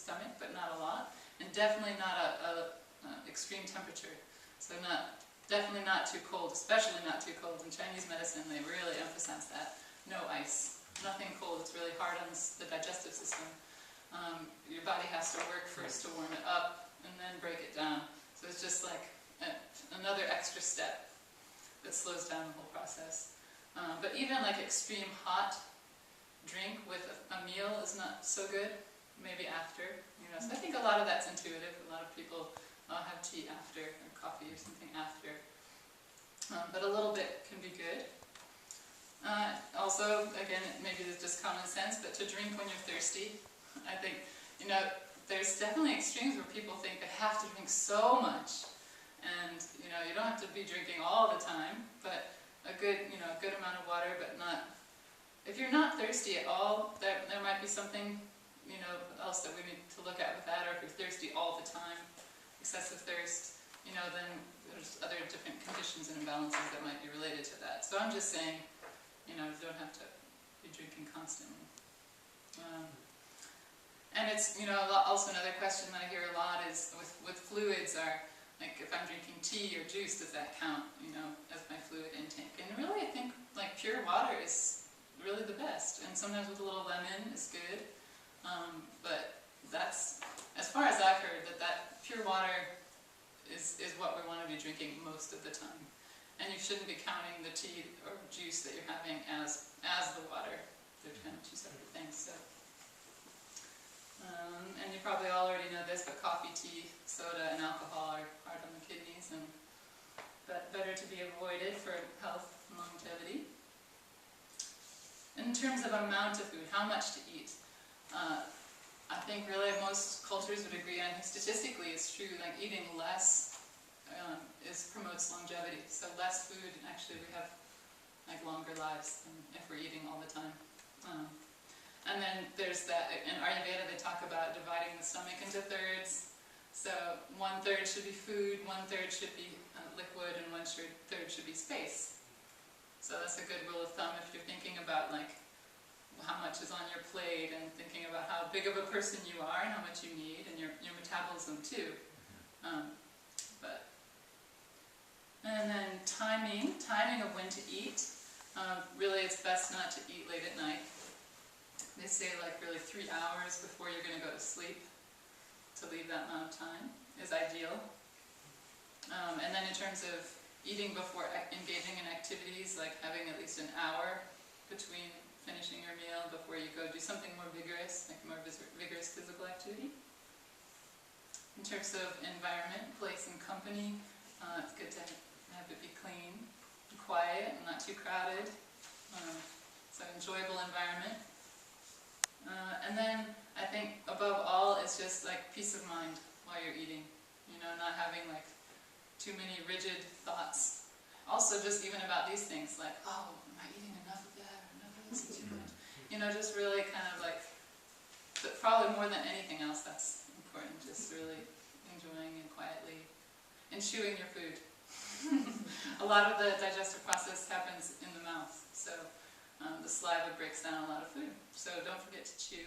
stomach, but not a lot. And definitely not a extreme temperature. So definitely not too cold, especially not too cold. In Chinese medicine, they really emphasize that. No ice, nothing cold. It's really hard on the digestive system. Your body has to work first to warm it up and then break it down. So it's just like another extra step that slows down the whole process. But even like extreme hot drink with a meal is not so good. Maybe after, so I think a lot of that's intuitive. A lot of people have tea after, or coffee or something after. But a little bit can be good. Also, again, maybe it's just common sense, but to drink when you're thirsty, I think, there's definitely extremes where people think they have to drink so much. And, you don't have to be drinking all the time, but a good amount of water, but not, if you're not thirsty at all, there might be something, else that we need to look at with that, or if you're thirsty all the time, excessive thirst, then there's other different conditions and imbalances that might be related to that. So I'm just saying, you don't have to be drinking constantly. And it's, also another question that I hear a lot is with fluids are, like if I'm drinking tea or juice, does that count, as my fluid intake? And really I think like pure water is really the best. And sometimes with a little lemon is good. But that's, as far as I've heard, that pure water is what we want to be drinking most of the time. And you shouldn't be counting the tea or juice that you're having as the water. They're kind of two separate things. So. And you probably all already know this, but coffee, tea, soda, and alcohol are hard on the kidneys, but better to be avoided for health and longevity. In terms of amount of food, how much to eat, I think really most cultures would agree, and I think statistically it's true, like eating less promotes longevity. So less food, actually we have like longer lives than if we're eating all the time. And then there's that, in Ayurveda they talk about dividing the stomach into thirds. So 1/3 should be food, 1/3 should be liquid, and 1/3 should be space. So that's a good rule of thumb if you're thinking about like how much is on your plate and thinking about how big of a person you are and how much you need, and your metabolism too. And then timing of when to eat. Really it's best not to eat late at night. They say like really 3 hours before you're going to go to sleep, to leave that amount of time is ideal. And then in terms of eating before engaging in activities, like having at least an hour between finishing your meal before you go do something more vigorous, like more vigorous physical activity. In terms of environment, place and company, it's good to have it be clean, and quiet, and not too crowded. So enjoyable environment. And then I think above all it's just like peace of mind while you're eating. Not having like too many rigid thoughts. Also just even about these things, like, oh, am I eating enough of that or enough of this too much? Just really kind of like, but probably more than anything else that's important, just really enjoying and quietly and chewing your food. A lot of the digestive process happens in the mouth, so the saliva breaks down a lot of food, so don't forget to chew.